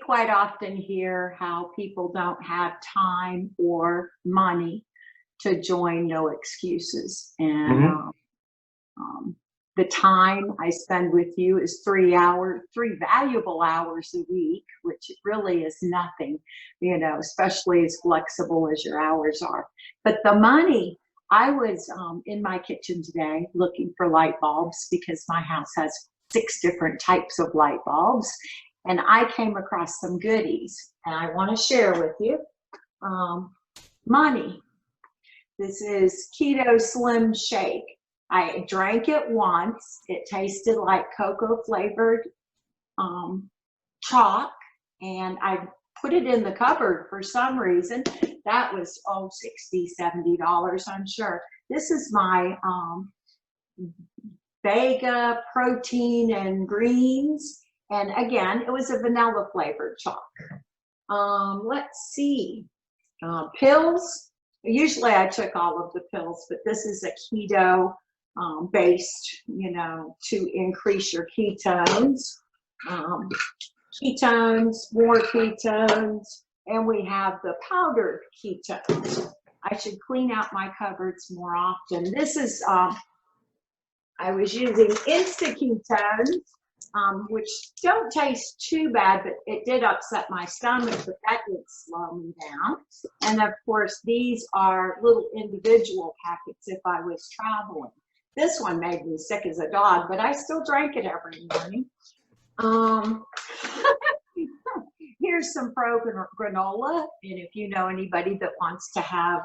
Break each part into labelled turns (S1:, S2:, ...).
S1: quite often hear how people don't have time or money to join No Excuses. And
S2: Hmm.
S1: the time I spend with you is 3 hours, 3 valuable hours a week, which really is nothing, especially as flexible as your hours are. But the money, I was in my kitchen today looking for light bulbs because my house has 6 different types of light bulbs. And I came across some goodies and I want to share with you. Money. This is Keto Slim Shake. I drank it once. It tasted like cocoa flavored chalk, and I put it in the cupboard for some reason. That was, $60, $70, I'm sure. This is my Vega protein and greens. And again, it was a vanilla flavored chalk. Let's see. Pills. Usually I took all of the pills, but this is a keto based, to increase your ketones. Ketones, more ketones, and we have the powdered ketones. I should clean out my cupboards more often. This is, I was using Insta ketones, which don't taste too bad, but it did upset my stomach, but that did slow me down. And of course, these are little individual packets if I was traveling. This one made me sick as a dog, but I still drank it every morning. Here's some pro granola, and if you know anybody that wants to have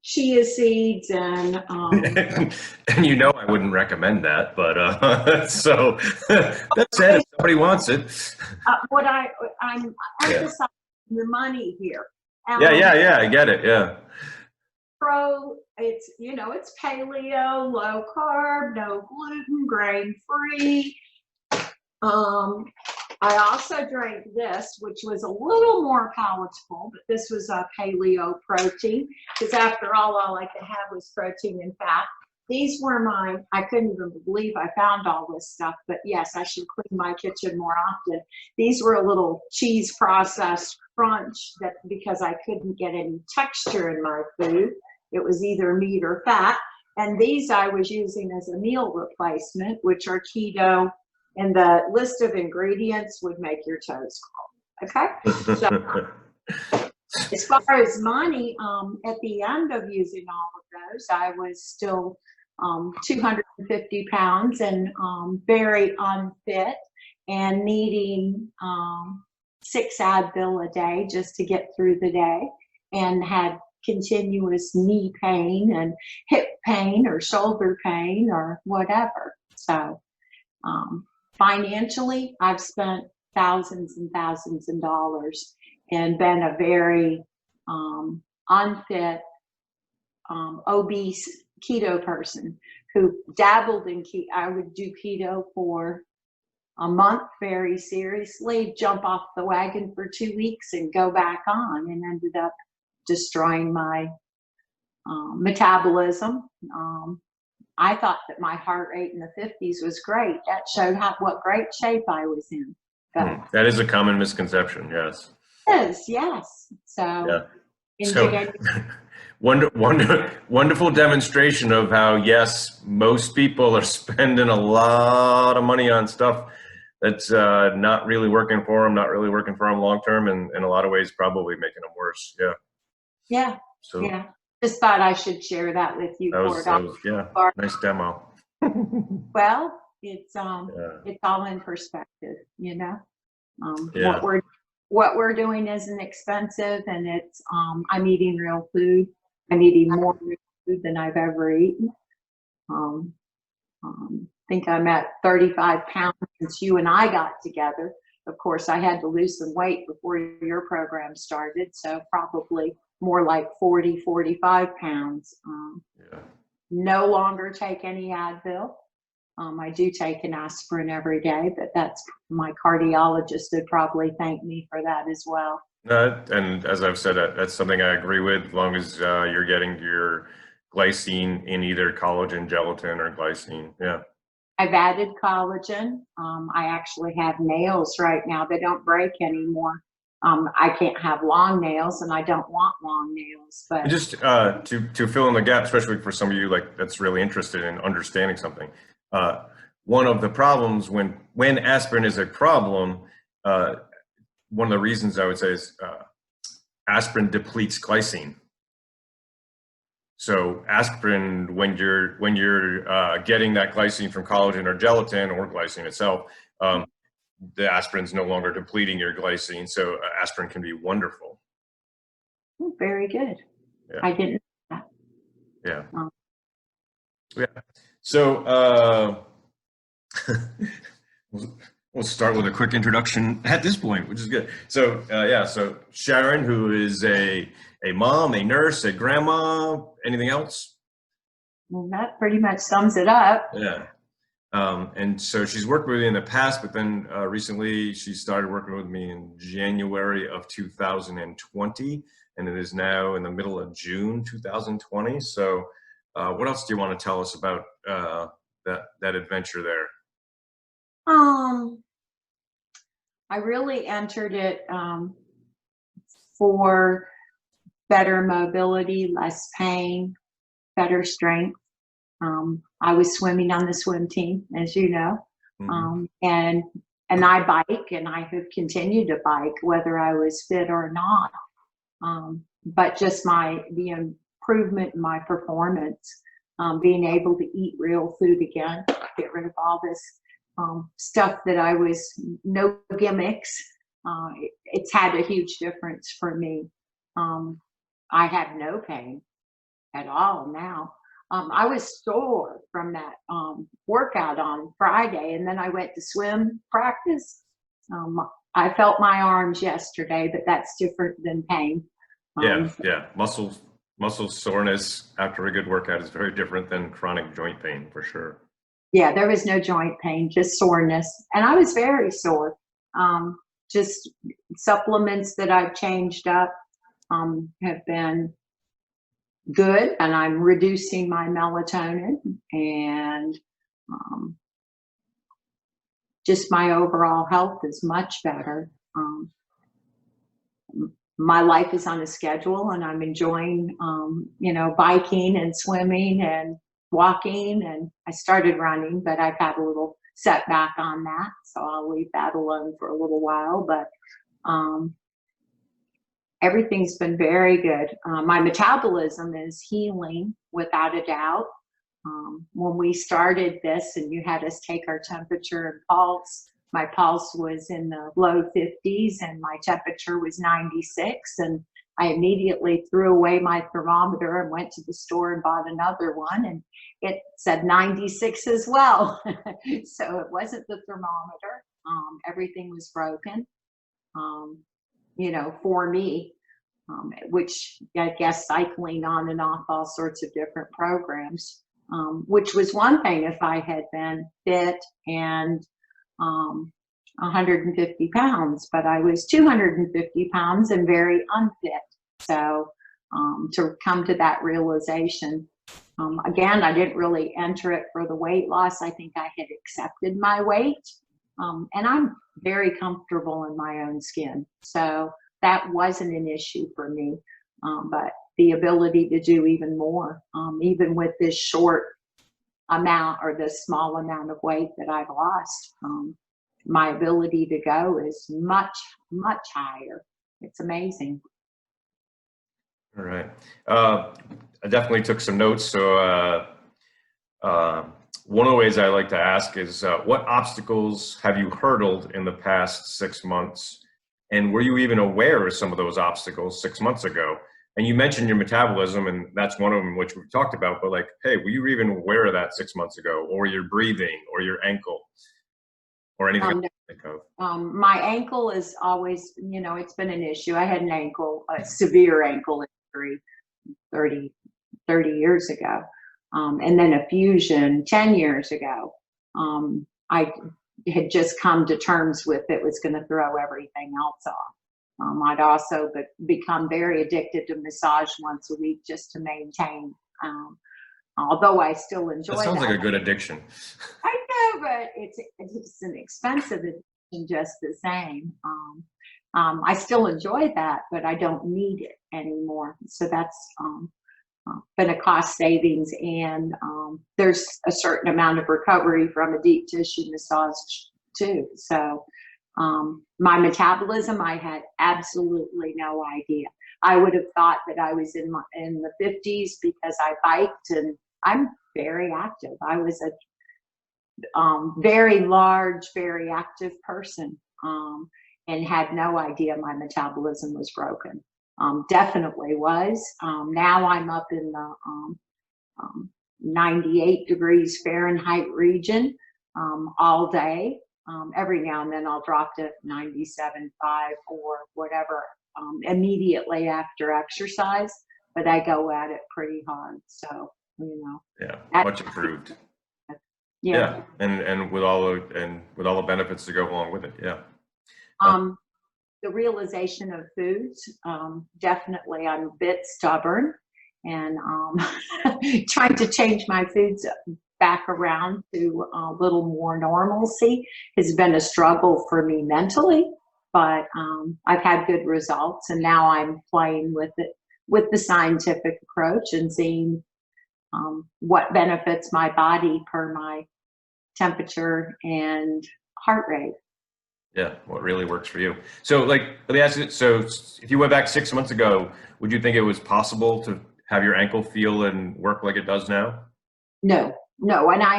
S1: chia seeds and
S2: And I wouldn't recommend that, but so that said, if somebody wants it.
S1: I'm
S2: Yeah.
S1: emphasizing the money here.
S2: Yeah, I get it. Yeah.
S1: It's paleo, low carb, no gluten, grain free. I also drank this, which was a little more palatable, but this was a paleo protein, because after all I could have was protein and fat. These were I couldn't even believe I found all this stuff, but yes, I should clean my kitchen more often. These were a little cheese processed crunch because I couldn't get any texture in my food. It was either meat or fat. And these I was using as a meal replacement, which are keto, and the list of ingredients would make your toes curl. Okay? So as far as money, at the end of using all of those, I was still 250 pounds and very unfit and needing 6 Advil a day just to get through the day, and had continuous knee pain and hip pain or shoulder pain or whatever. So financially, I've spent thousands and thousands of dollars and been a very unfit, obese keto person who dabbled in keto. I would do keto for a month very seriously, jump off the wagon for 2 weeks and go back on, and ended up destroying my metabolism. I thought that my heart rate in the 50s was great. That showed what great shape I was in. But
S2: That is a common misconception. Yes.
S1: Yes. So,
S2: Yeah.
S1: in
S2: So
S1: January,
S2: wonderful demonstration of how, yes, most people are spending a lot of money on stuff that's not really working for them, not really working for them long term, and in a lot of ways probably making them worse. Yeah.
S1: yeah,
S2: So
S1: yeah. Just thought I should share that with you.
S2: yeah, nice demo.
S1: Well, it's
S2: Yeah.
S1: it's all in perspective,
S2: Yeah.
S1: what we're doing isn't expensive, and it's I'm eating real food. I'm eating more real food than I've ever eaten. I think I'm at 35 pounds since you and I got together. Of course, I had to lose some weight before your program started, so probably more like 40, 45 pounds.
S2: Yeah.
S1: No longer take any Advil. I do take an aspirin every day, but my cardiologist would probably thank me for that as well.
S2: And as I've said, that's something I agree with, as long as you're getting your glycine in either collagen, gelatin, or glycine. Yeah.
S1: I've added collagen. I actually have nails right now. They don't break anymore. I can't have long nails, and I don't want long nails.
S2: And
S1: But
S2: just to fill in the gap, especially for some of you like that's really interested in understanding something. One of the problems when aspirin is a problem, one of the reasons I would say is aspirin depletes glycine. So aspirin, when you're getting that glycine from collagen or gelatin or glycine itself, the aspirin's no longer depleting your glycine. So aspirin can be wonderful.
S1: very good.
S2: Yeah.
S1: I didn't know that.
S2: Yeah.
S1: Um,
S2: Yeah. So we'll start with a quick introduction at this point, which is good. So yeah, so Sharon, who is a mom, a nurse, a grandma, anything else?
S1: well, that pretty much sums it up.
S2: Yeah. And so she's worked with me in the past, but then recently she started working with me in January of 2020, and it is now in the middle of June 2020. So what else do you want to tell us about that adventure there?
S1: I really entered it for better mobility, less pain, better strength. I was swimming on the swim team, as you know,
S2: Mm-hmm.
S1: and I bike, and I have continued to bike whether I was fit or not. But just the improvement in my performance, being able to eat real food again, get rid of all this stuff that I was no gimmicks. It's had a huge difference for me. I have no pain at all now. I was sore from that workout on Friday, and then I went to swim practice. I felt my arms yesterday, but that's different than pain.
S2: Yeah. Muscle soreness after a good workout is very different than chronic joint pain, for sure.
S1: Yeah, there was no joint pain, just soreness. And I was very sore. Just supplements that I've changed up have been good, and I'm reducing my melatonin, and just my overall health is much better. My life is on a schedule, and I'm enjoying, biking and swimming and walking. And I started running, but I've had a little setback on that, so I'll leave that alone for a little while. But everything's been very good. My metabolism is healing without a doubt. When we started this and you had us take our temperature and pulse, my pulse was in the low 50s and my temperature was 96. And I immediately threw away my thermometer and went to the store and bought another one, and it said 96 as well. So it wasn't the thermometer. Everything was broken, for me, which I guess cycling on and off all sorts of different programs, which was one thing if I had been fit and 150 pounds, but I was 250 pounds and very unfit. So to come to that realization, again, I didn't really enter it for the weight loss. I think I had accepted my weight, and I'm very comfortable in my own skin. So that wasn't an issue for me, but the ability to do even more, even with this short amount or this small amount of weight that I've lost, my ability to go is much, much higher. It's amazing.
S2: All right. I definitely took some notes. So one of the ways I like to ask is, what obstacles have you hurdled in the past 6 months? And were you even aware of some of those obstacles 6 months ago? And you mentioned your metabolism, and that's one of them which we've talked about, but like, hey, were you even aware of that 6 months ago, or your breathing, or your ankle, or anything else you think of?
S1: My ankle is always, it's been an issue. I had a severe ankle injury 30 years ago. And then a fusion 10 years ago. I had just come to terms with it was going to throw everything else off. I'd also become very addicted to massage once a week just to maintain although I still enjoy
S2: That sounds
S1: that.
S2: like a good addiction.
S1: I know, but it's an expensive addiction just the same. I still enjoy that, but I don't need it anymore. So that's been a cost savings, and there's a certain amount of recovery from a deep tissue massage too. So my metabolism, I had absolutely no idea. I would have thought that I was in the 50s because I biked, and I'm very active. I was a very large, very active person, and had no idea my metabolism was broken. Definitely was. Now I'm up in the 98 degrees Fahrenheit region all day. Every now and then I'll drop to 97.5 or whatever immediately after exercise, but I go at it pretty hard. So,
S2: Yeah,
S1: that,
S2: much improved.
S1: yeah.
S2: And with all the benefits to go along with it. Yeah.
S1: The realization of foods, definitely I'm a bit stubborn, and trying to change my foods back around to a little more normalcy has been a struggle for me mentally, but I've had good results, and now I'm playing with it with the scientific approach and seeing what benefits my body per my temperature and heart rate.
S2: Yeah, what really works for you. So, like, let me ask you, so if you went back 6 months ago, would you think it was possible to have your ankle feel and work like it does now?
S1: No, and I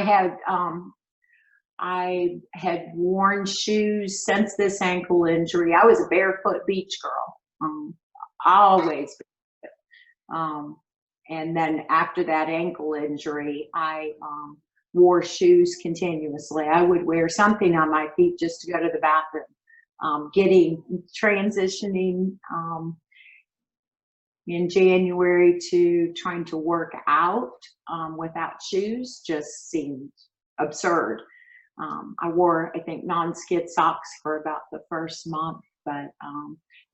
S1: had worn shoes since this ankle injury. I was a barefoot beach girl, always. And then after that ankle injury, I wore shoes continuously. I would wear something on my feet just to go to the bathroom. Transitioning in January to trying to work out without shoes just seemed absurd. I wore, I think, non-skid socks for about the first month, but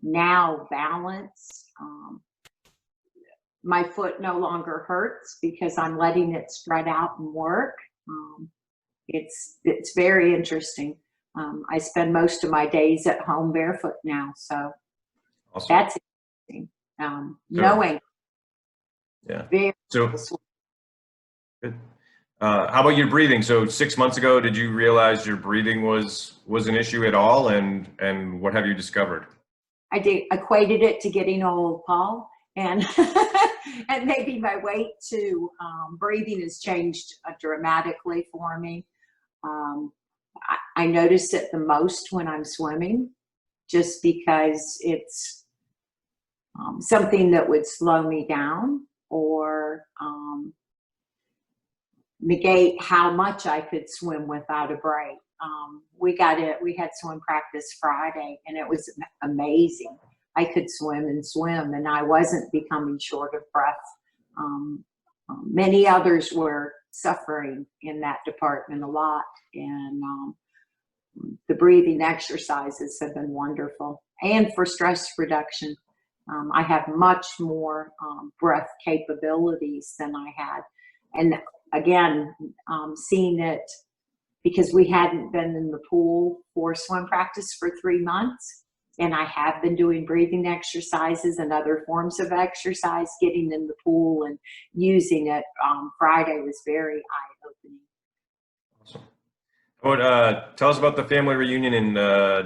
S1: now balance. My foot no longer hurts because I'm letting it spread out and work. It's very interesting. I spend most of my days at home barefoot now, so
S2: Awesome.
S1: that's interesting. Knowing.
S2: Yeah.
S1: Very
S2: So, good. How about your breathing? So 6 months ago, did you realize your breathing was an issue at all, and what have you discovered?
S1: I equated it to getting old, Paul, and and maybe my weight too. Breathing has changed dramatically for me. I notice it the most when I'm swimming, just because it's something that would slow me down or negate how much I could swim without a break. We had swim practice Friday, and it was amazing. I could swim and swim, and I wasn't becoming short of breath. Many others were suffering in that department a lot, and the breathing exercises have been wonderful. And for stress reduction, I have much more breath capabilities than I had. And again, seeing it, because we hadn't been in the pool for swim practice for 3 months, and I have been doing breathing exercises and other forms of exercise, getting in the pool and using it. Friday was very eye-opening.
S2: Awesome. Tell us about the family reunion in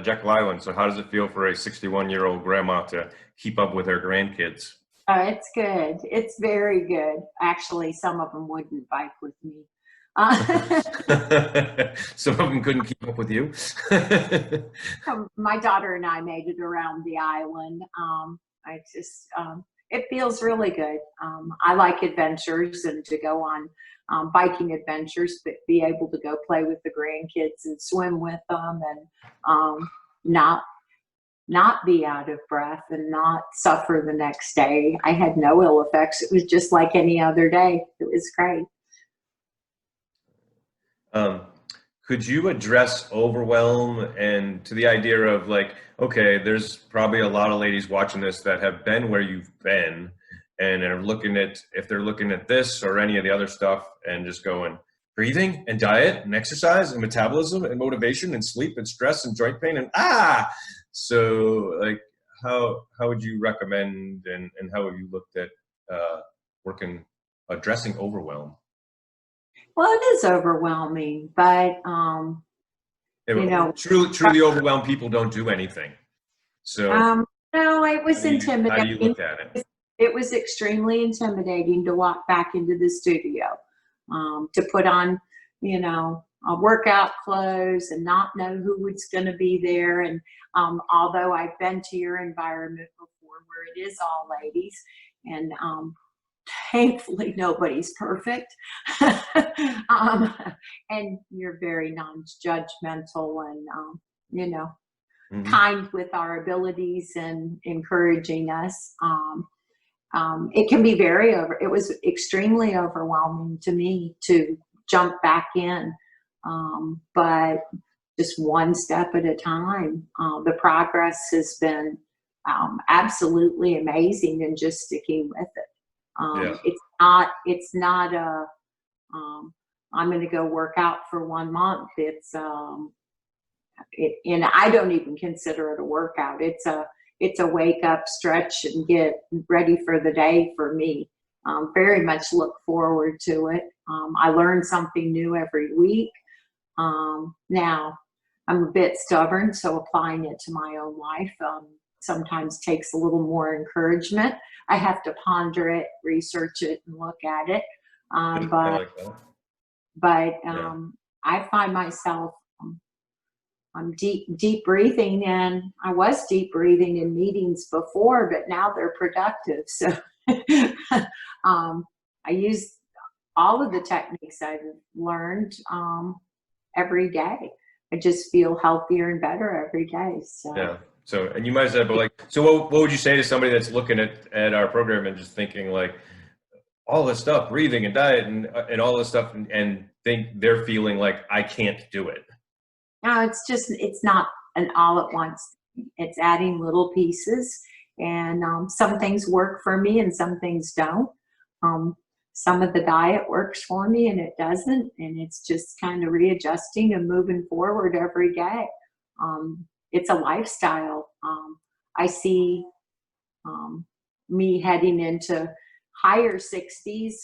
S2: Jekyll Island. So how does it feel for a 61-year-old grandma to keep up with her grandkids?
S1: It's good. It's very good. Actually, some of them wouldn't bike with me.
S2: Some of them couldn't keep up with you.
S1: My daughter and I made it around the island. It feels really good. I like adventures and to go on biking adventures, but be able to go play with the grandkids and swim with them, and not be out of breath and not suffer the next day. I had no ill effects. It was just like any other day. It was great.
S2: Could you address overwhelm and to the idea of like, okay, there's probably a lot of ladies watching this that have been where you've been, and are looking at, if they're looking at this or any of the other stuff and just going breathing and diet and exercise and metabolism and motivation and sleep and stress and joint pain and so like how would you recommend and how have you looked at addressing overwhelm?
S1: Well, it is overwhelming, but
S2: truly overwhelmed people don't do anything. So
S1: no, it was intimidating.
S2: How do you look at it?
S1: It was extremely intimidating to walk back into the studio, to put on, workout clothes and not know who was going to be there. And although I've been to your environment before where it is all ladies, and thankfully nobody's perfect, and you're very non-judgmental and, kind with our abilities and encouraging us. It can be it was extremely overwhelming to me to jump back in, but just one step at a time. The progress has been absolutely amazing, and just sticking with it. It's not a, I'm going to go work out for 1 month. It's, and I don't even consider it a workout. It's a wake up, stretch, and get ready for the day for me. Very much look forward to it. I learn something new every week. Now, I'm a bit stubborn, so applying it to my own life sometimes takes a little more encouragement. I have to ponder it, research it, and look at it. I find myself, I'm deep breathing, and I was deep breathing in meetings before, but now they're productive. So I use all of the techniques I've learned every day. I just feel healthier and better every day. So.
S2: Yeah. So, and you might have said, but so what would you say to somebody that's looking at our program and just thinking like all this stuff, breathing and diet and all this stuff, and think they're feeling like I can't do it?
S1: No, it's not an all at once. It's adding little pieces, and some things work for me and some things don't. Some of the diet works for me and it doesn't, and it's just kind of readjusting and moving forward every day. It's a lifestyle. I see me heading into higher 60s,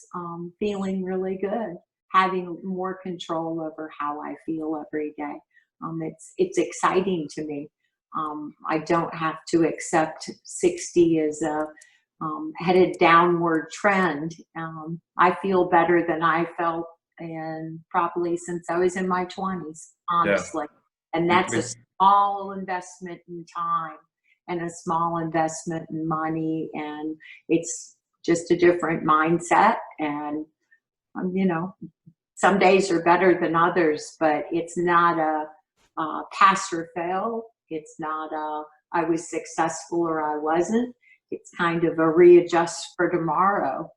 S1: feeling really good, having more control over how I feel every day. It's exciting to me. I don't have to accept 60 as a headed downward trend. I feel better than I felt probably since I was in my 20s, honestly. Yeah. And that's a small investment in time and a small investment in money, and it's just a different mindset. And some days are better than others, but it's not a pass or fail. It's not I was successful or I wasn't. It's kind of a readjust for tomorrow.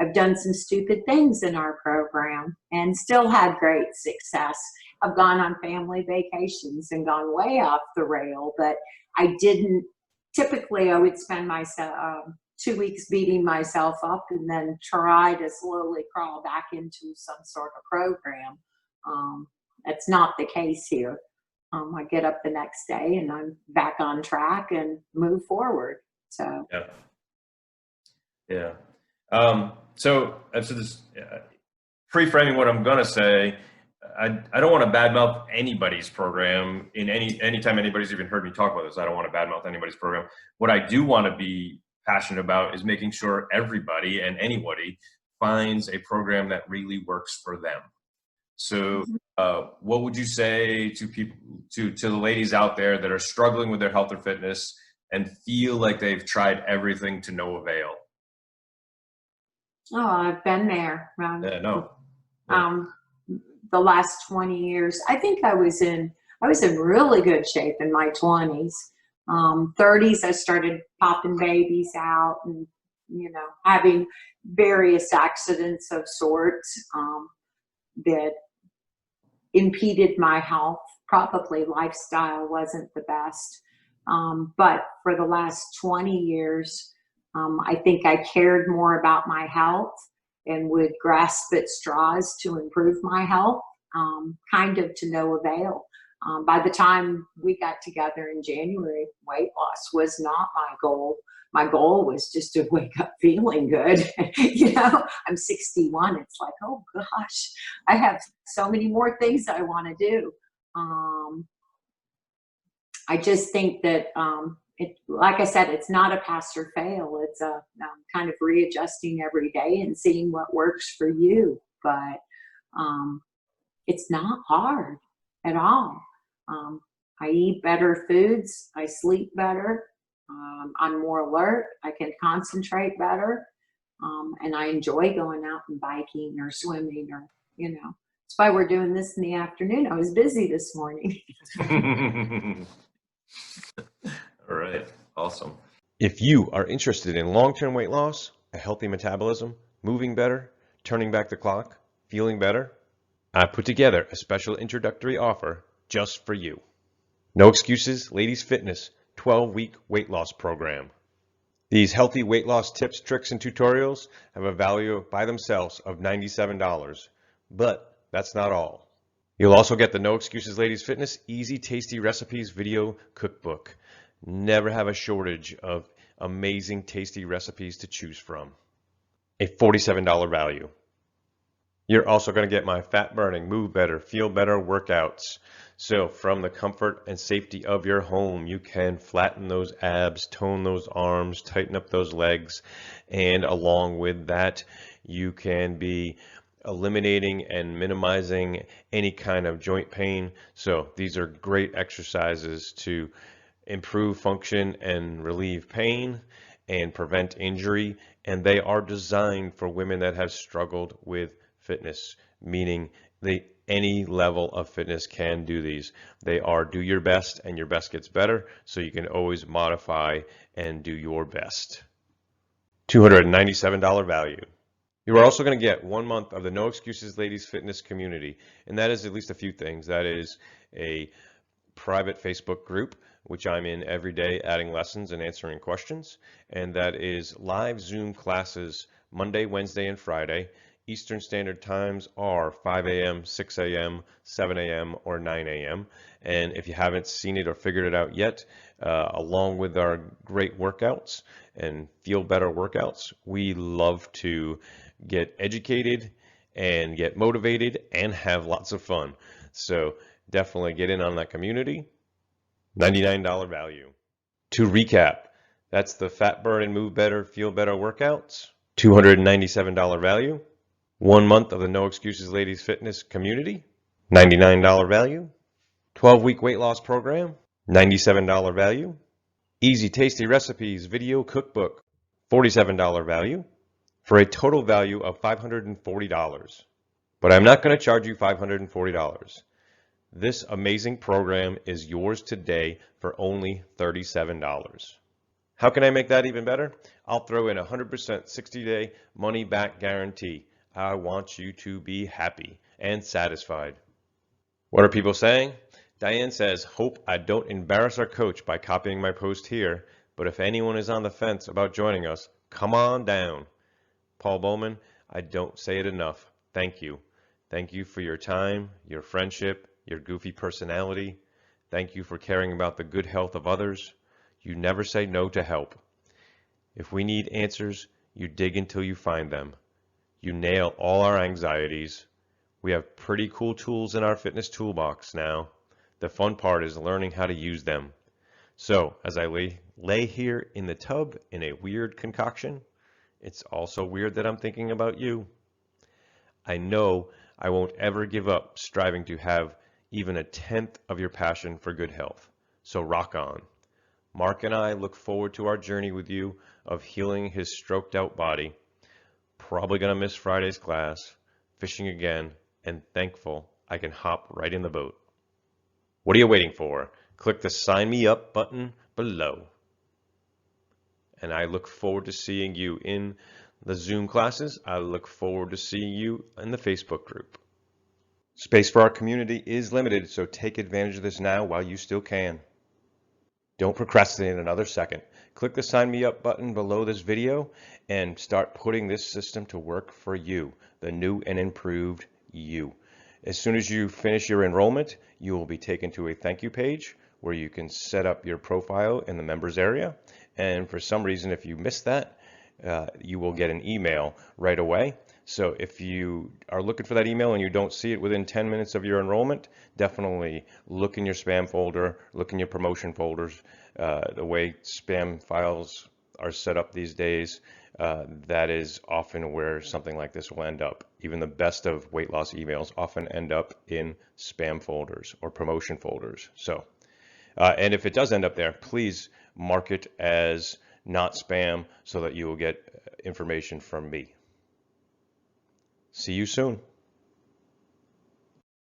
S1: I've done some stupid things in our program and still had great success. I've gone on family vacations and gone way off the rail, but I didn't. Typically, I would spend myself 2 weeks beating myself up and then try to slowly crawl back into some sort of program. That's not the case here. I get up the next day and I'm back on track and move forward. So
S2: yeah. So this pre-framing what I'm gonna say, I don't want to badmouth anybody's program in anytime anybody's even heard me talk about this. I don't want to badmouth anybody's program. What I do want to be passionate about is making sure everybody and anybody finds a program that really works for them. So what would you say to people, to the ladies out there that are struggling with their health or fitness and feel like they've tried everything to no avail?
S1: Oh, I've been there.
S2: Yeah.
S1: The last 20 years, I think I was in really good shape in my 20s. 30s, I started popping babies out and, having various accidents of sorts that impeded my health. Probably lifestyle wasn't the best. But for the last 20 years, I think I cared more about my health and would grasp at straws to improve my health, kind of to no avail. By the time we got together in January, weight loss was not my goal. My goal was just to wake up feeling good. I'm 61. It's like, oh gosh, I have so many more things I want to do. I just think that like I said, it's not a pass or fail. It's a kind of readjusting every day and seeing what works for you. But it's not hard at all. I eat better foods. I sleep better. I'm more alert. I can concentrate better. And I enjoy going out and biking or swimming or, That's why we're doing this in the afternoon. I was busy this morning.
S2: All right. Awesome.
S3: If you are interested in long-term weight loss, a healthy metabolism, moving better, turning back the clock, feeling better, I put together a special introductory offer just for you. No Excuses Ladies Fitness 12-week weight loss program. These healthy weight loss tips, tricks, and tutorials have a value by themselves of $97, but that's not all. You'll also get the No Excuses Ladies Fitness Easy Tasty Recipes video cookbook. Never have a shortage of amazing tasty recipes to choose from. A $47 value. You're also going to get my fat burning, move better, feel better workouts. So from the comfort and safety of your home, you can flatten those abs, tone those arms, tighten up those legs, and along with that, you can be eliminating and minimizing any kind of joint pain. So these are great exercises to improve function and relieve pain and prevent injury, and they are designed for women that have struggled with fitness, meaning any level of fitness can do these. They are do your best and your best gets better, so you can always modify and do your best. $297 value. You are also going to get 1 month of the No Excuses Ladies Fitness community, and that is at least a few things. That is a private Facebook group, which I'm in every day adding lessons and answering questions, and that is live Zoom classes Monday, Wednesday, and Friday. Eastern Standard Times are 5 a.m., 6 a.m., 7 a.m., or 9 a.m. And if you haven't seen it or figured it out yet, along with our great workouts and feel better workouts, we love to get educated and get motivated and have lots of fun. So definitely get in on that community. $99 value. To recap, that's the Fat Burn and Move Better, Feel Better workouts. $297 value. 1 month of the No Excuses Ladies Fitness community. $99 value. 12-week weight loss program. $97 value. Easy Tasty Recipes video cookbook. $47 value. For a total value of $540. But I'm not going to charge you $540. This amazing program is yours today for only $37. How can I make that even better? I'll throw in a 100% 60-day money-back guarantee. I want you to be happy and satisfied. What are people saying? Diane says, hope I don't embarrass our coach by copying my post here, but if anyone is on the fence about joining us, come on down. Paul Bowman, I don't say it enough. Thank you. Thank you for your time, your friendship, your goofy personality. Thank you for caring about the good health of others. You never say no to help. If we need answers, you dig until you find them. You nail all our anxieties. We have pretty cool tools in our fitness toolbox now. The fun part is learning how to use them. So as I lay here in the tub in a weird concoction, it's also weird that I'm thinking about you. I know I won't ever give up striving to have even a tenth of your passion for good health. So rock on. Mark and I look forward to our journey with you of healing his stroked out body. Probably gonna miss Friday's class, fishing again, and thankful I can hop right in the boat. What are you waiting for? Click the sign me up button below. And I look forward to seeing you in the Zoom classes. I look forward to seeing you in the Facebook group. Space for our community is limited, so take advantage of this now while you still can. Don't procrastinate another second. Click the sign me up button below this video and start putting this system to work for you, the new and improved you. As soon as you finish your enrollment, you will be taken to a thank you page where you can set up your profile in the members area. And for some reason, if you missed that, you will get an email right away. So if you are looking for that email and you don't see it within 10 minutes of your enrollment, definitely look in your spam folder, look in your promotion folders. The way spam files are set up these days, that is often where something like this will end up. Even the best of weight loss emails often end up in spam folders or promotion folders. So, and if it does end up there, please mark it as not spam so that you will get information from me. See you soon.